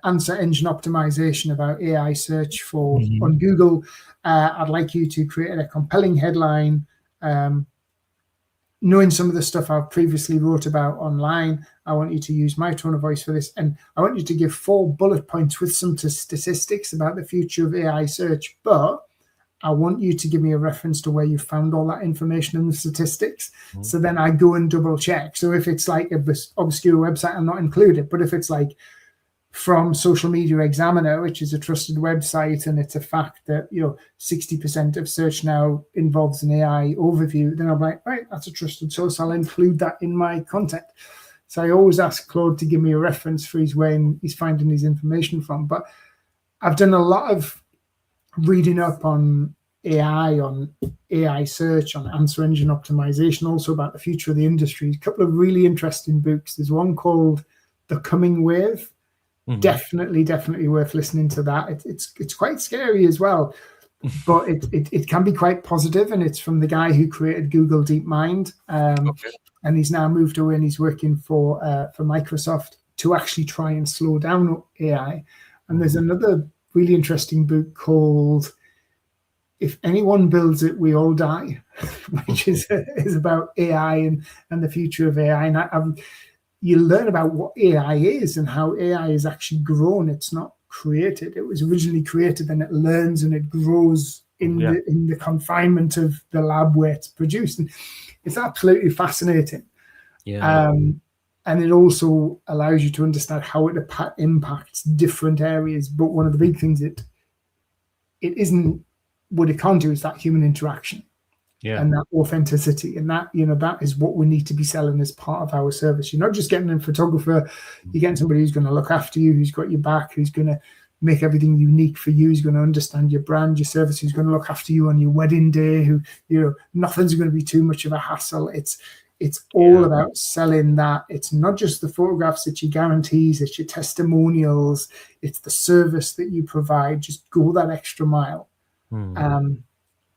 answer engine optimization about AI search on Google. I'd like you to create a compelling headline, knowing some of the stuff I've previously wrote about online. I want you to use my tone of voice for this, and I want you to give 4 bullet points with some statistics about the future of AI search, but I want you to give me a reference to where you found all that information in the statistics. So then I go and double check. So if it's like an obscure website, I'm not included. But if it's like from Social Media Examiner, which is a trusted website, and it's a fact that, you know, 60% of search now involves an AI overview, then I'm like, right, that's a trusted source. I'll include that in my content. So I always ask Claude to give me a reference for where he's finding his information from. But I've done a lot of reading up on AI, on AI search, on answer engine optimization, also about the future of the industry. A couple of really interesting books. There's one called The Coming Wave. Definitely worth listening to that. It's quite scary as well, but it can be quite positive, and it's from the guy who created Google DeepMind, and he's now moved away and he's working for Microsoft to actually try and slow down AI. And there's another really interesting book called If Anyone Builds It, We All Die, which is about AI and the future of AI. And you learn about what AI is and how AI is actually grown. It's not created. It was originally created, and it learns and it grows in the confinement of the lab where it's produced. And it's absolutely fascinating. Yeah. And it also allows you to understand how it impacts different areas. But one of the big things it isn't, what it can't do is that human interaction. And that authenticity, and that that is what we need to be selling as part of our service. You're not just getting a photographer, you're getting somebody who's going to look after you, who's got your back, who's going to make everything unique for you, who's going to understand your brand, your service, who's going to look after you on your wedding day, who nothing's going to be too much of a hassle. It's all about selling that. It's not just the photographs, it's your guarantees, it's your testimonials, it's the service that you provide. Just go that extra mile.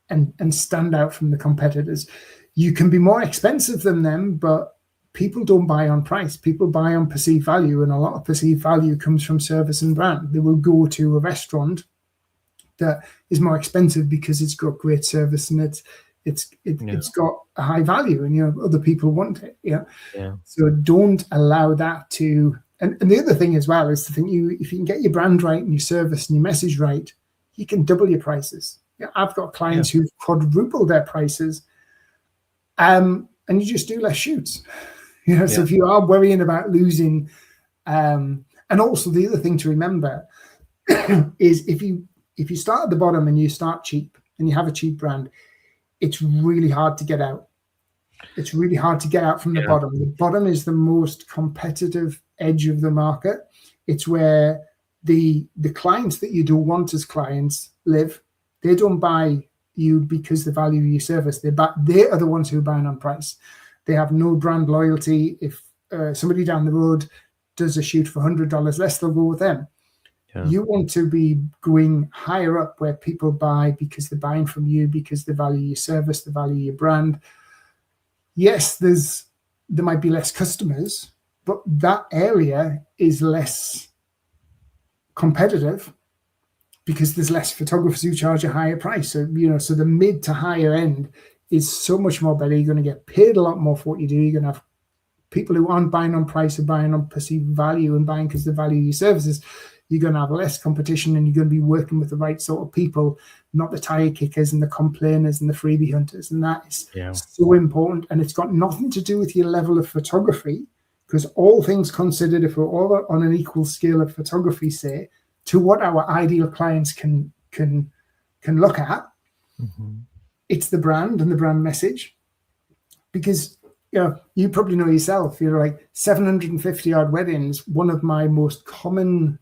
And stand out from the competitors. You can be more expensive than them, but people don't buy on price. People buy on perceived value, and a lot of perceived value comes from service and brand. They will go to a restaurant that is more expensive because it's got great service and it's got a high value, and other people want it. So don't allow that to. And the other thing as well is to think if you can get your brand right and your service and your message right, you can double your prices. I've got clients who've quadrupled their prices, and you just do less shoots. So if you are worrying about losing, and also the other thing to remember is if you start at the bottom and you start cheap and you have a cheap brand, it's really hard to get out. It's really hard to get out from the bottom. The bottom is the most competitive edge of the market. It's where the clients that you don't want as clients live. They don't buy you because they value your service. They are the ones who are buying on price. They have no brand loyalty. If somebody down the road does a shoot for $100 less, they'll go with them. You want to be going higher up where people buy because they're buying from you, because they value your service, they value your brand. Yes, there might be less customers, but that area is less competitive because there's less photographers who charge a higher price. So, so the mid to higher end is so much more better. You're going to get paid a lot more for what you do. You're going to have people who aren't buying on price or buying on perceived value and buying because they value your services. You're going to have less competition, and you're going to be working with the right sort of people, not the tire kickers and the complainers and the freebie hunters. And that is so important. And it's got nothing to do with your level of photography, because all things considered, if we're all on an equal scale of photography, say, to what our ideal clients can look at, it's the brand and the brand message. Because you probably know yourself, you're like 750 odd weddings. One of my most common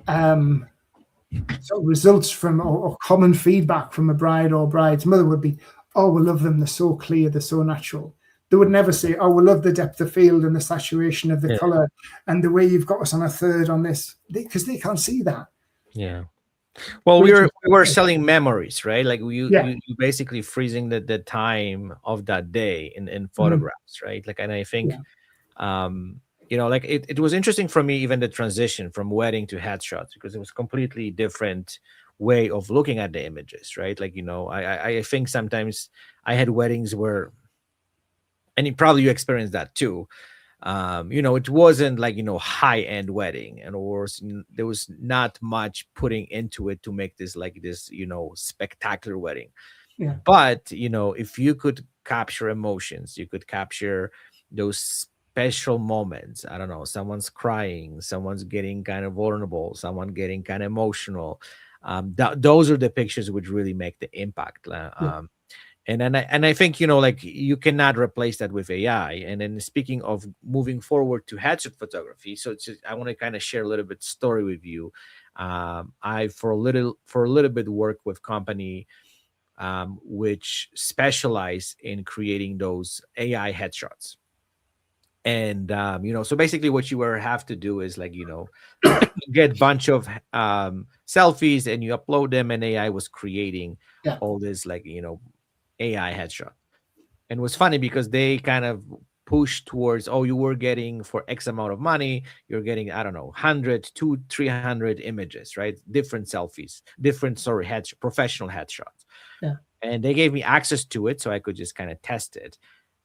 sort of results from or common feedback from a bride or bride's mother would be, "Oh, we love them. They're so clear. They're so natural." They would never say, "Oh, we love the depth of field and the saturation of the color and the way you've got us on a third on this," because they can't see that. Well, we were selling memories, right? Like you basically freezing the time of that day in photographs, right? Like, and I think, like it was interesting for me, even the transition from wedding to headshots, because it was completely different way of looking at the images, right? Like, I think sometimes I had weddings where, and probably you experienced that too. It wasn't like, high-end wedding, and there was not much putting into it to make this like this, spectacular wedding. But, if you could capture emotions, you could capture those special moments. I don't know, someone's crying, someone's getting kind of vulnerable, someone getting kind of emotional. Those are the pictures which really make the impact. And I think, like, you cannot replace that with AI. And then speaking of moving forward to headshot photography, so I want to kind of share a little bit story with you. I for a little bit work with company which specialize in creating those AI headshots. And so basically what you have to do is like, get bunch of selfies and you upload them, and AI was creating Yeah. all this like, AI headshot. And it was funny because they kind of push towards, oh, you were getting for X amount of money, you're getting, I don't know, 100 to 300 images, right? Different selfies, different, sorry, professional headshots. Yeah. And they gave me access to it so I could just kind of test it.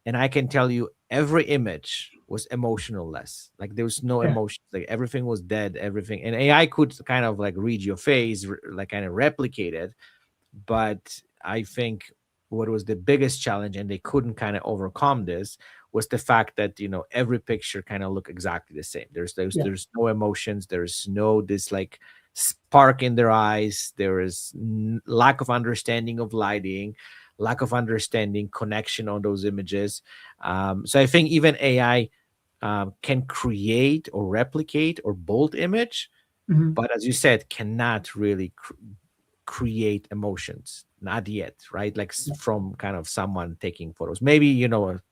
And I can tell you every image was emotionless. Like there was no Yeah. emotion. Like everything was dead, everything. And AI could kind of like read your face, like kind of replicate it. But I think what was the biggest challenge, and they couldn't kind of overcome this, was the fact that every picture kind of look exactly the same. There's no emotions. There's no this like spark in their eyes. There is lack of understanding of lighting, lack of understanding connection on those images. So I think even AI can create or replicate or bold image, but as you said, cannot really create emotions, not yet, right? Like from kind of someone taking photos. Maybe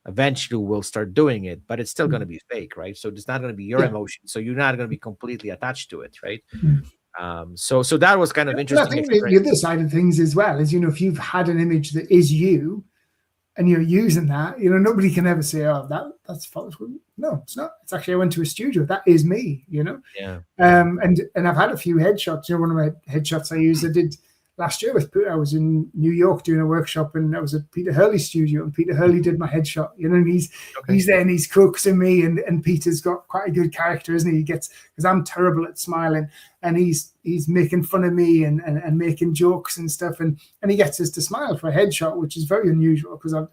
eventually we'll start doing it, but it's still going to be fake, right? So it's not going to be your emotion, so you're not going to be completely attached to it, right? So that was kind of interesting. I think the other side of things as well is, if you've had an image that is you and you're using that, nobody can ever say, oh, that's false. No, it's not. It's actually, I went to a studio. That is me, Yeah. And I've had a few headshots. One of my headshots I used, I did last year I was in New York doing a workshop, and I was at Peter Hurley's studio, and Peter Hurley did my headshot, and he's there and he's coaxing me, and Peter's got quite a good character, isn't he? Because I'm terrible at smiling, and he's making fun of me and making jokes and stuff, and he gets us to smile for a headshot, which is very unusual because I'm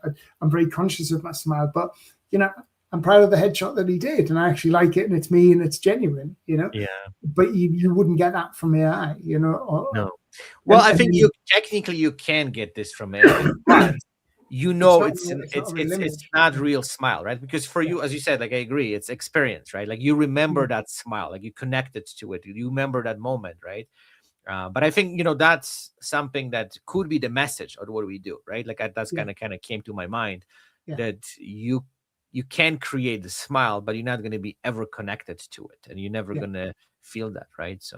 very conscious of my smile, but I'm proud of the headshot that he did, and I actually like it, and it's me, and it's genuine, Yeah. But you wouldn't get that from AI, No. Well, I think you can get this from AI, but it's not real smile, right? Because for you, as you said, like I agree, it's experience, right? Like you remember that smile, like you connected to it, you remember that moment, right? But I think that's something that could be the message of what we do, right? Like that's kind of came to my mind, that you can create the smile, but you're not going to be ever connected to it, and you're never going to feel that, right? So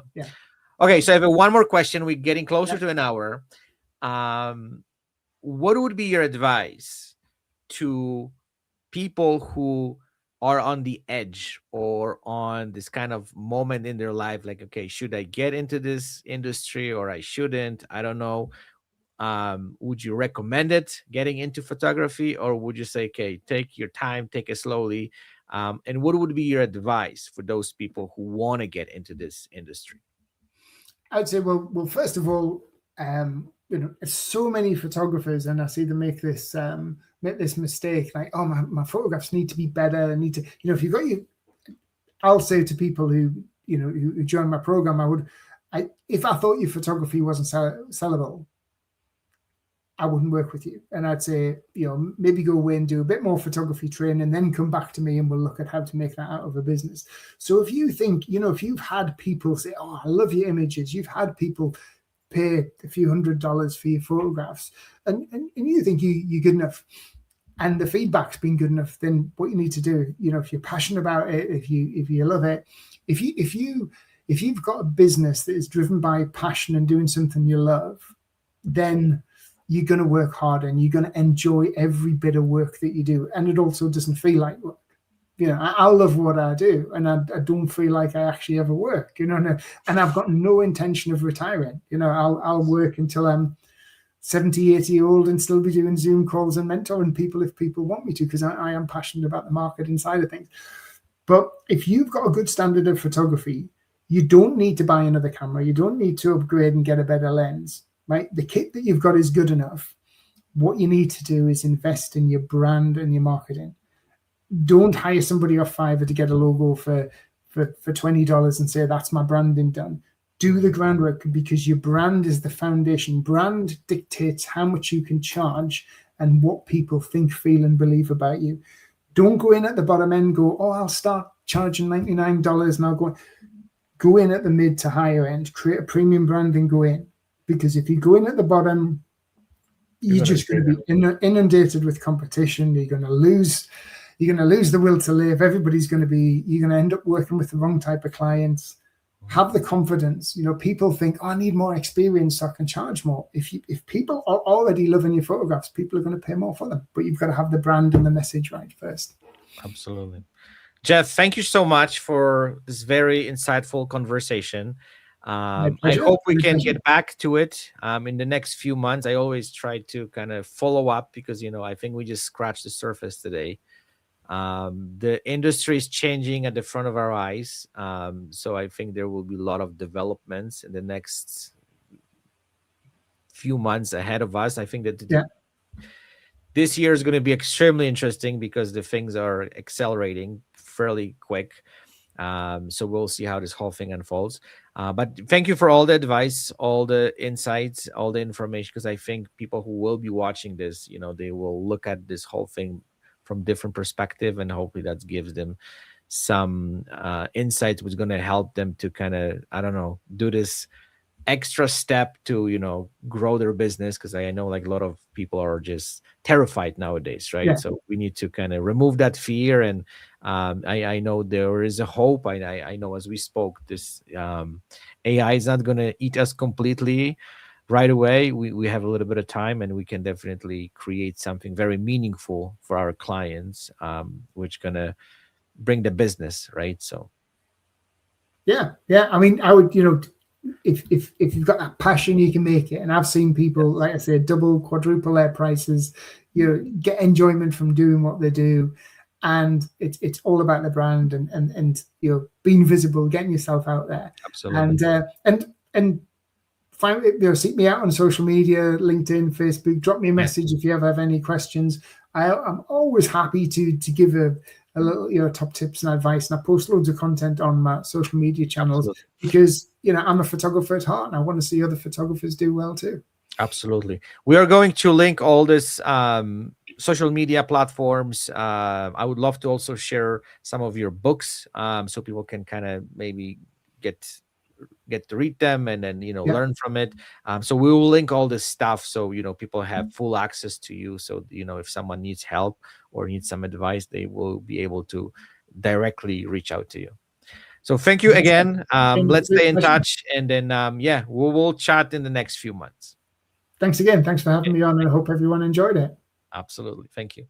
okay, so I have one more question. We're getting closer to an hour. What would be your advice to people who are on the edge or on this kind of moment in their life, like, okay, should I get into this industry or I shouldn't? I don't know. Would you recommend it, getting into photography, or would you say, okay, take your time, take it slowly? And what would be your advice for those people who want to get into this industry? I'd say, well, first of all, it's so many photographers, and I see them make this mistake, like, oh, my photographs need to be better. I need to, if you've got I'll say to people who join my program, if I thought your photography wasn't sellable, I wouldn't work with you. And I'd say, maybe go away and do a bit more photography training and then come back to me and we'll look at how to make that out of a business. So if you think, if you've had people say, oh, I love your images, you've had people pay a few $100s for your photographs, and you think you're good enough, and the feedback's been good enough, then what you need to do, if you're passionate about it, if you love it, if you've got a business that is driven by passion and doing something you love, then you're going to work hard and you're going to enjoy every bit of work that you do. And it also doesn't feel like work. I love what I do, and I don't feel like I actually ever work, and I've got no intention of retiring. I'll work until I'm 70, 80 old and still be doing Zoom calls and mentoring people if people want me to, because I am passionate about the marketing side of things. But if you've got a good standard of photography, you don't need to buy another camera. You don't need to upgrade and get a better lens. Right? The kit that you've got is good enough. What you need to do is invest in your brand and your marketing. Don't hire somebody off Fiverr to get a logo for $20 and say, that's my branding done. Do the groundwork, because your brand is the foundation. Brand dictates how much you can charge and what people think, feel, and believe about you. Don't go in at the bottom end and go, oh, I'll start charging $99 and I'll go. go in at the mid to higher end, create a premium brand and go in. Because if you go in at the bottom, you're just going to be inundated with competition. You're going to lose the will to live. You're going to end up working with the wrong type of clients. Have the confidence. People think, oh, I need more experience so I can charge more. If people are already loving your photographs, people are going to pay more for them. But you've got to have the brand and the message right first. Absolutely. Jeff, thank you so much for this very insightful conversation. I hope we can get back to it in the next few months. I always try to kind of follow up because, I think we just scratched the surface today. The industry is changing at the front of our eyes. So I think there will be a lot of developments in the next few months ahead of us. I think that this year is going to be extremely interesting because the things are accelerating fairly quick. So we'll see how this whole thing unfolds. But thank you for all the advice, all the insights, all the information, because I think people who will be watching this, they will look at this whole thing from different perspective, and hopefully that gives them some insights which is going to help them to kind of, do this extra step to, grow their business. Because I know like a lot of people are just terrified nowadays, right? Yeah. So we need to kind of remove that fear. And I know there is a hope. I know as we spoke, this AI is not going to eat us completely right away. We have a little bit of time, and we can definitely create something very meaningful for our clients, which gonna bring the business, right? So yeah. I mean, I would, if you've got that passion, you can make it. And I've seen people, like I said, double, quadruple their prices, get enjoyment from doing what they do. And it's all about the brand and being visible, getting yourself out there. Absolutely. And finally, seek me out on social media, LinkedIn, Facebook. Drop me a message if you ever have any questions. I'm always happy to give a little top tips and advice. And I post loads of content on my social media channels because I'm a photographer at heart, and I want to see other photographers do well too. Absolutely. We are going to link all this social media platforms. I would love to also share some of your books so people can kind of maybe get to read them and then learn from it. So we will link all this stuff so people have full access to you. So if someone needs help or needs some advice, they will be able to directly reach out to you. So thank you again. Let's stay in touch, and then we will chat in the next few months. Thanks again. Thanks for having me on, and I hope everyone enjoyed it. Absolutely. Thank you.